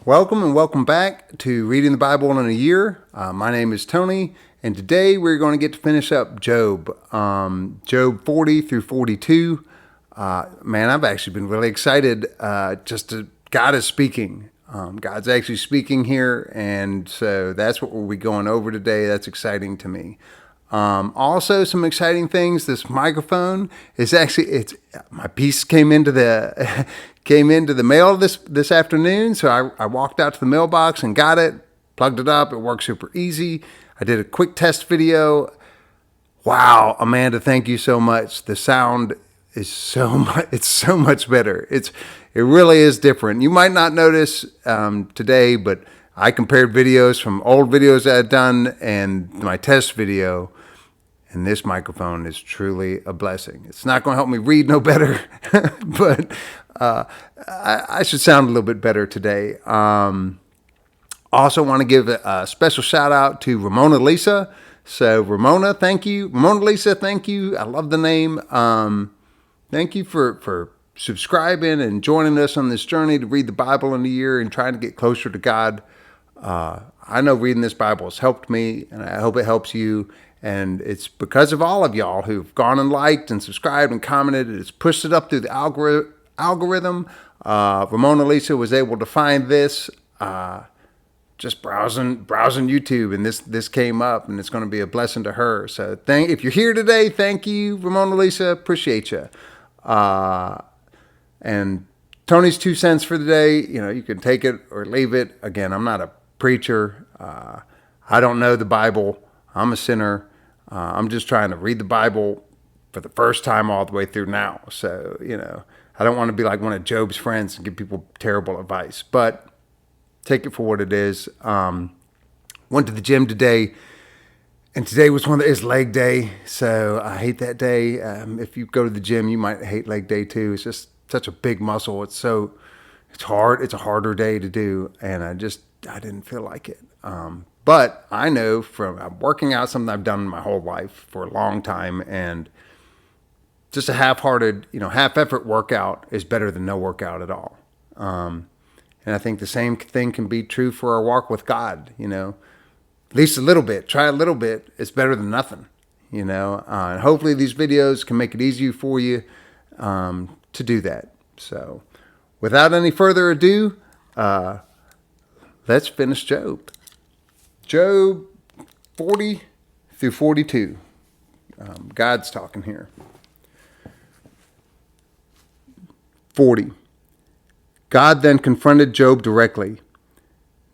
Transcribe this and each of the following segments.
Welcome and welcome back to Reading the Bible in a Year. My name is Tony, and today we're going to get to finish up Job. Job 40 through 42. Man, I've actually been really excited God is speaking. God's actually speaking here, and so that's what we'll be going over today. That's exciting to me. Also, some exciting things. This microphone is actually my piece came into the mail this afternoon. So I walked out to the mailbox and got it, plugged it up. It works super easy. I did a quick test video. Wow, Amanda, thank you so much. The sound is it's so much better. It really is different. You might not notice today, but I compared videos from old videos I had done and my test video, and this microphone is truly a blessing. It's not going to help me read no better, but I should sound a little bit better today. Also want to give a special shout out to Ramona Lisa. So Ramona, thank you. Ramona Lisa, thank you. I love the name. Thank you for subscribing and joining us on this journey to read the Bible in a year and trying to get closer to God. I know reading this Bible has helped me, and I hope it helps you. And it's because of all of y'all who've gone and liked and subscribed and commented. It's pushed it up through the algorithm. Ramona Lisa was able to find this just browsing YouTube, and this came up, and it's going to be a blessing to her. So if you're here today, thank you, Ramona Lisa. Appreciate you. And Tony's 2 cents for the day. You can take it or leave it. Again, I'm not a preacher. I don't know the Bible. I'm a sinner. I'm just trying to read the Bible for the first time all the way through now. So, I don't want to be like one of Job's friends and give people terrible advice, but take it for what it is. Went to the gym today, and today was it's leg day. So I hate that day. If you go to the gym, you might hate leg day too. It's just such a big muscle. It's hard. It's a harder day to do. And I didn't feel like it. But I know from working out, something I've done my whole life for a long time, and just a half-hearted, half-effort workout is better than no workout at all. And I think the same thing can be true for our walk with God, at least a little bit. Try a little bit. It's better than nothing, and hopefully these videos can make it easier for you to do that. So without any further ado, let's finish Job. Job 40 through 42. God's talking here. 40. God then confronted Job directly.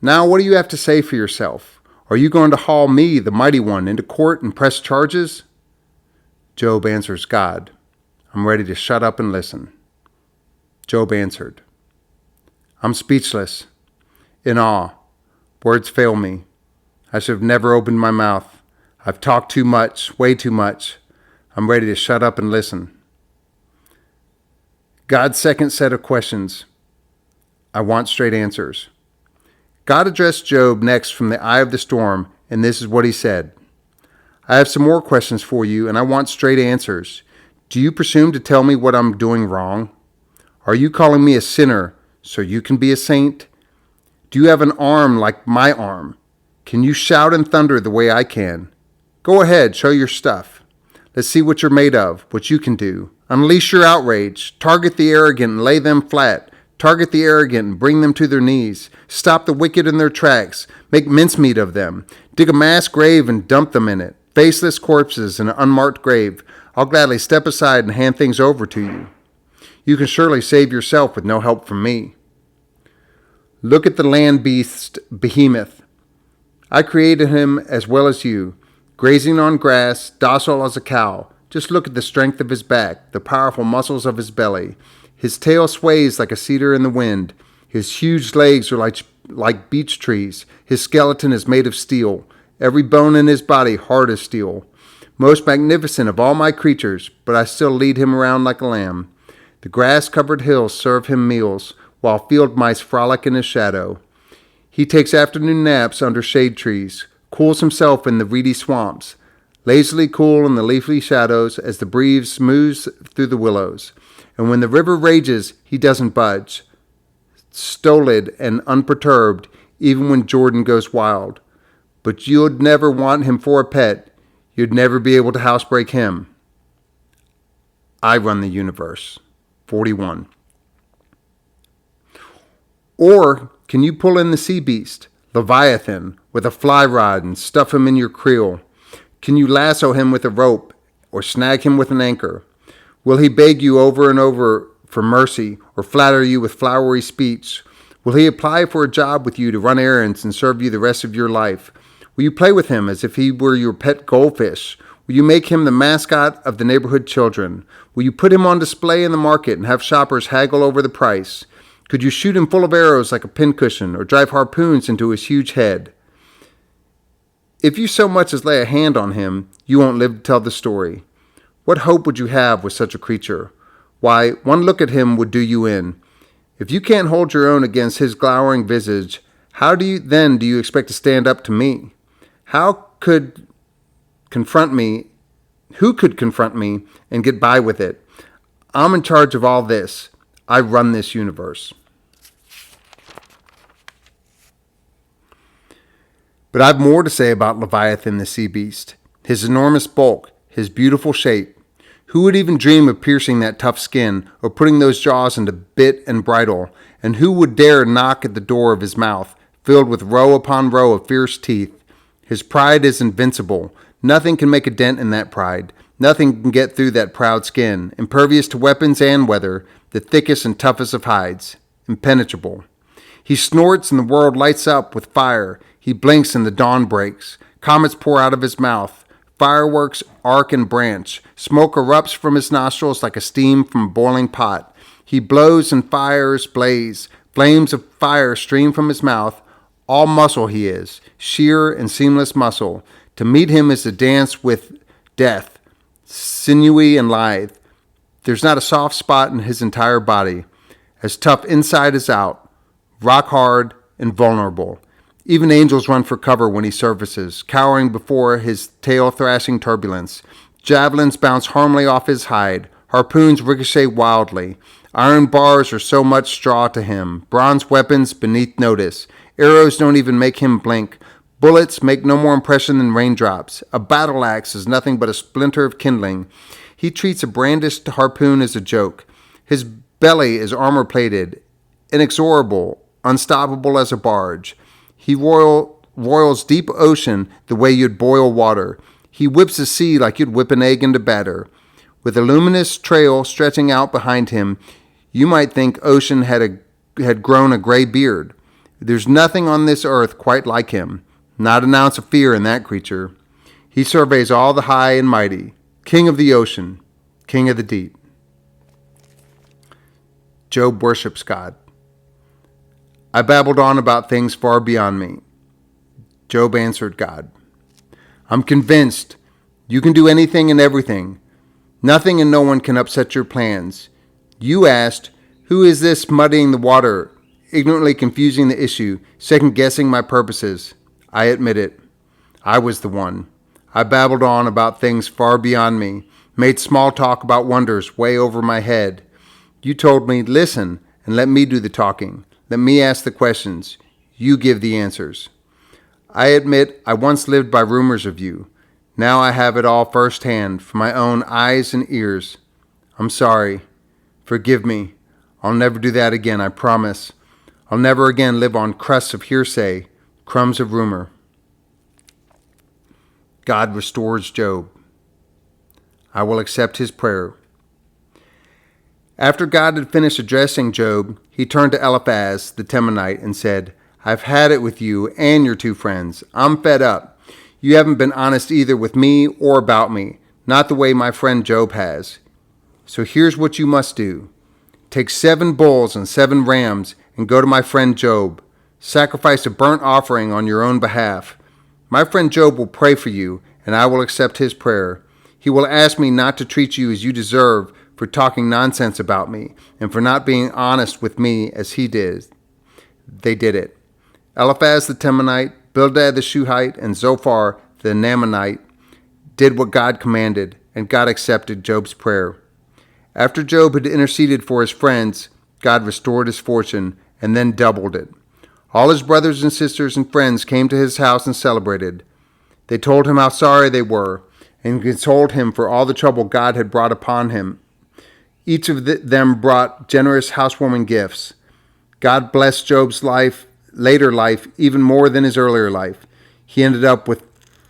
Now what do you have to say for yourself? Are you going to haul me, the mighty one, into court and press charges? Job answers God, I'm ready to shut up and listen. Job answered, I'm speechless, in awe. Words fail me. I should have never opened my mouth. I've talked too much, way too much. I'm ready to shut up and listen. God's second set of questions. I want straight answers. God addressed Job next from the eye of the storm, and this is what he said. I have some more questions for you, and I want straight answers. Do you presume to tell me what I'm doing wrong? Are you calling me a sinner so you can be a saint? Do you have an arm like my arm? Can you shout and thunder the way I can? Go ahead, show your stuff. Let's see what you're made of, what you can do. Unleash your outrage. Target the arrogant and lay them flat. Target the arrogant and bring them to their knees. Stop the wicked in their tracks. Make mincemeat of them. Dig a mass grave and dump them in it. Faceless corpses in an unmarked grave. I'll gladly step aside and hand things over to you. You can surely save yourself with no help from me. Look at the land beast, Behemoth. I created him as well as you, grazing on grass, docile as a cow. Just look at the strength of his back, the powerful muscles of his belly. His tail sways like a cedar in the wind. His huge legs are like beech trees. His skeleton is made of steel. Every bone in his body hard as steel. Most magnificent of all my creatures, but I still lead him around like a lamb. The grass-covered hills serve him meals, while field mice frolic in his shadow. He takes afternoon naps under shade trees, cools himself in the reedy swamps, lazily cool in the leafy shadows as the breeze moves through the willows. And when the river rages, he doesn't budge. stolid and unperturbed, even when Jordan goes wild. But you'd never want him for a pet. You'd never be able to housebreak him. I run the universe. 41. Or can you pull in the sea beast, Leviathan, with a fly rod and stuff him in your creel? Can you lasso him with a rope or snag him with an anchor? Will he beg you over and over for mercy or flatter you with flowery speech? Will he apply for a job with you to run errands and serve you the rest of your life? Will you play with him as if he were your pet goldfish? Will you make him the mascot of the neighborhood children? Will you put him on display in the market and have shoppers haggle over the price? Could you shoot him full of arrows like a pincushion or drive harpoons into his huge head? If you so much as lay a hand on him, you won't live to tell the story. What hope would you have with such a creature? Why, one look at him would do you in. If you can't hold your own against his glowering visage, how do you expect to stand up to me? Who could confront me and get by with it? I'm in charge of all this. I run this universe. But I've more to say about Leviathan the sea beast, his enormous bulk, his beautiful shape. Who would even dream of piercing that tough skin or putting those jaws into bit and bridle? And who would dare knock at the door of his mouth, filled with row upon row of fierce teeth? His pride is invincible. Nothing can make a dent in that pride. Nothing can get through that proud skin, impervious to weapons and weather, the thickest and toughest of hides, impenetrable. He snorts and the world lights up with fire. He blinks and the dawn breaks. Comets pour out of his mouth. Fireworks arc and branch. Smoke erupts from his nostrils like a steam from a boiling pot. He blows and fires blaze. Flames of fire stream from his mouth. All muscle he is, sheer and seamless muscle. To meet him is to dance with death, sinewy and lithe. There's not a soft spot in his entire body. As tough inside as out, rock hard and vulnerable. Even angels run for cover when he surfaces, cowering before his tail-thrashing turbulence. Javelins bounce harmlessly off his hide. Harpoons ricochet wildly. Iron bars are so much straw to him. Bronze weapons beneath notice. Arrows don't even make him blink. Bullets make no more impression than raindrops. A battle axe is nothing but a splinter of kindling. He treats a brandished harpoon as a joke. His belly is armor-plated, inexorable, unstoppable as a barge. He roils deep ocean the way you'd boil water. He whips the sea like you'd whip an egg into batter. With a luminous trail stretching out behind him, you might think ocean had grown a gray beard. There's nothing on this earth quite like him. Not an ounce of fear in that creature. He surveys all the high and mighty. King of the ocean. King of the deep. Job worships God. I babbled on about things far beyond me. Job answered God. I'm convinced you can do anything and everything. Nothing and no one can upset your plans. You asked, who is this muddying the water, ignorantly confusing the issue, second-guessing my purposes? I admit it. I was the one. I babbled on about things far beyond me, made small talk about wonders way over my head. You told me, listen, and let me do the talking. Let me ask the questions. You give the answers. I admit I once lived by rumors of you. Now I have it all firsthand from my own eyes and ears. I'm sorry. Forgive me. I'll never do that again, I promise. I'll never again live on crusts of hearsay, crumbs of rumor. God restores Job. I will accept his prayer. After God had finished addressing Job, he turned to Eliphaz the Temanite and said, I've had it with you and your two friends. I'm fed up. You haven't been honest either with me or about me, not the way my friend Job has. So here's what you must do. Take 7 bulls and 7 rams and go to my friend Job. Sacrifice a burnt offering on your own behalf. My friend Job will pray for you, and I will accept his prayer. He will ask me not to treat you as you deserve for talking nonsense about me and for not being honest with me as he did. They did it. Eliphaz the Temanite, Bildad the Shuhite, and Zophar the Naamanite did what God commanded, and God accepted Job's prayer. After Job had interceded for his friends, God restored his fortune, and then doubled it. All his brothers and sisters and friends came to his house and celebrated. They told him how sorry they were and consoled him for all the trouble God had brought upon him. Each of them brought generous housewarming gifts. God blessed Job's later life even more than his earlier life. He ended up with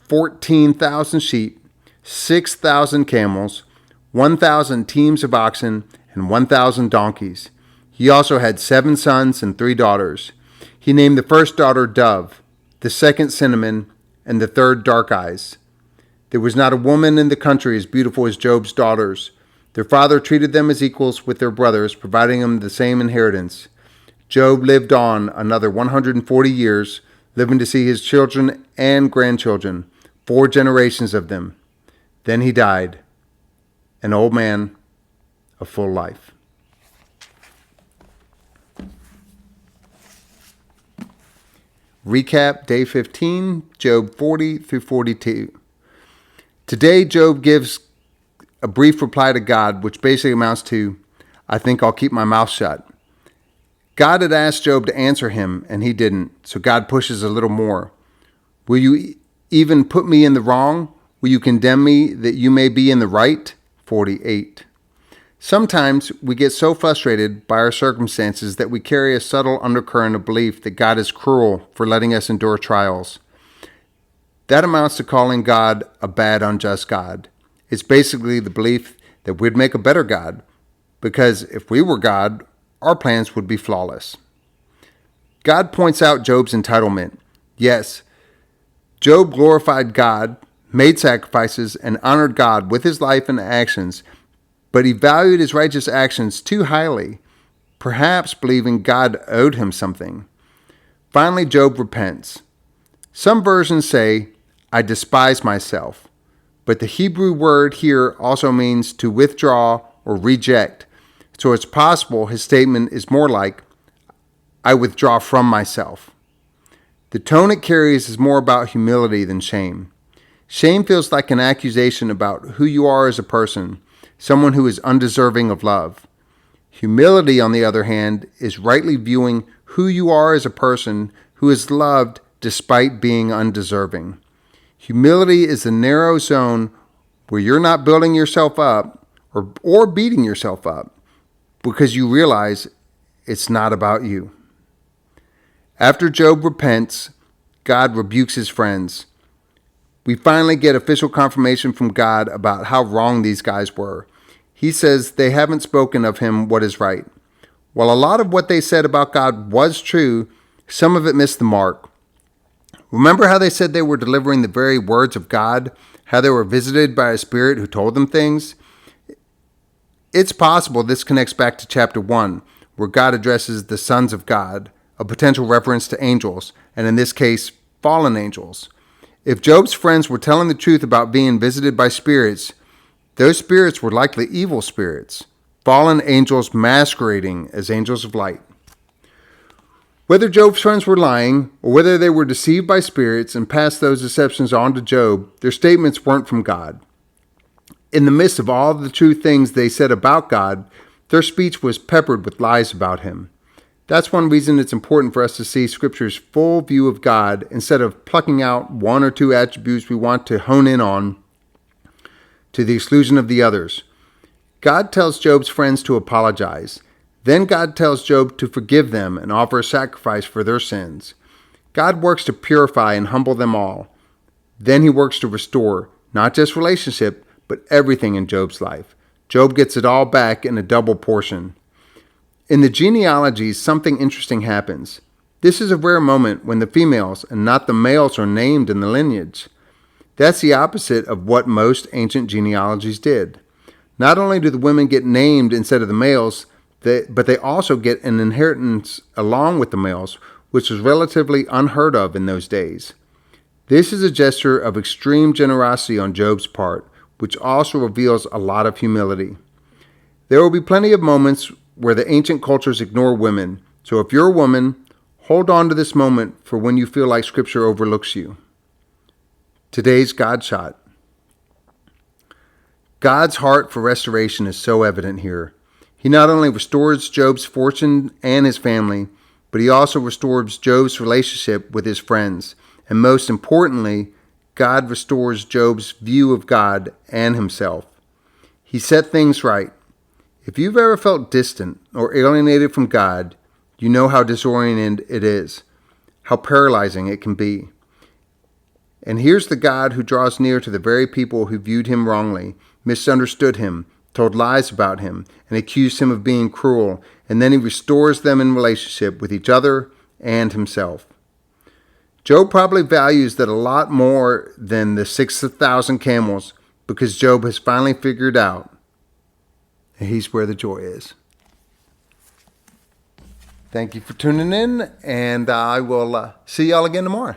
14,000 sheep, 6,000 camels, 1,000 teams of oxen, and 1,000 donkeys. He also had 7 sons and 3 daughters. He named the first daughter Dove, the second Cinnamon, and the third Dark Eyes. There was not a woman in the country as beautiful as Job's daughters. Their father treated them as equals with their brothers, providing them the same inheritance. Job lived on another 140 years, living to see his children and grandchildren, 4 generations of them. Then he died, an old man, a full life. Recap Day 15, Job 40 through 42. Today, Job gives a brief reply to God, which basically amounts to, I think I'll keep my mouth shut. God had asked Job to answer him, and he didn't, so God pushes a little more. Will you even put me in the wrong? Will you condemn me that you may be in the right? 48. Sometimes we get so frustrated by our circumstances that we carry a subtle undercurrent of belief that God is cruel for letting us endure trials. That amounts to calling God a bad, unjust God. It's basically the belief that we'd make a better God, because if we were God, our plans would be flawless. God points out Job's entitlement. Yes, Job glorified God, made sacrifices, and honored God with his life and actions, but he valued his righteous actions too highly, perhaps believing God owed him something. Finally, Job repents. Some versions say, I despise myself, but the Hebrew word here also means to withdraw or reject, so it's possible his statement is more like, I withdraw from myself. The tone it carries is more about humility than shame. Shame feels like an accusation about who you are as a person, someone who is undeserving of love. Humility, on the other hand, is rightly viewing who you are as a person who is loved despite being undeserving. Humility is the narrow zone where you're not building yourself up or beating yourself up because you realize it's not about you. After Job repents, God rebukes his friends. We finally get official confirmation from God about how wrong these guys were. He says they haven't spoken of him what is right. While a lot of what they said about God was true, some of it missed the mark. Remember how they said they were delivering the very words of God? How they were visited by a spirit who told them things? It's possible this connects back to chapter 1, where God addresses the sons of God, a potential reference to angels, and in this case, fallen angels. If Job's friends were telling the truth about being visited by spirits, those spirits were likely evil spirits, fallen angels masquerading as angels of light. Whether Job's friends were lying, or whether they were deceived by spirits and passed those deceptions on to Job, their statements weren't from God. In the midst of all the true things they said about God, their speech was peppered with lies about him. That's one reason it's important for us to see Scripture's full view of God instead of plucking out 1 or 2 attributes we want to hone in on to the exclusion of the others. God tells Job's friends to apologize. Then God tells Job to forgive them and offer a sacrifice for their sins. God works to purify and humble them all. Then he works to restore, not just relationship, but everything in Job's life. Job gets it all back in a double portion. In the genealogies, something interesting happens. This is a rare moment when the females and not the males are named in the lineage. That's the opposite of what most ancient genealogies did. Not only do the women get named instead of the males, but they also get an inheritance along with the males, which was relatively unheard of in those days. This is a gesture of extreme generosity on Job's part, which also reveals a lot of humility. There will be plenty of moments where the ancient cultures ignore women, so if you're a woman, hold on to this moment for when you feel like Scripture overlooks you. Today's God shot. God's heart for restoration is so evident here. He not only restores Job's fortune and his family, but he also restores Job's relationship with his friends. And most importantly, God restores Job's view of God and himself. He set things right. If you've ever felt distant or alienated from God, you know how disorienting it is, how paralyzing it can be. And here's the God who draws near to the very people who viewed him wrongly, misunderstood him, told lies about him, and accused him of being cruel, and then he restores them in relationship with each other and himself. Job probably values that a lot more than the 6,000 camels, because Job has finally figured out that he's where the joy is. Thank you for tuning in, and I will see y'all again tomorrow.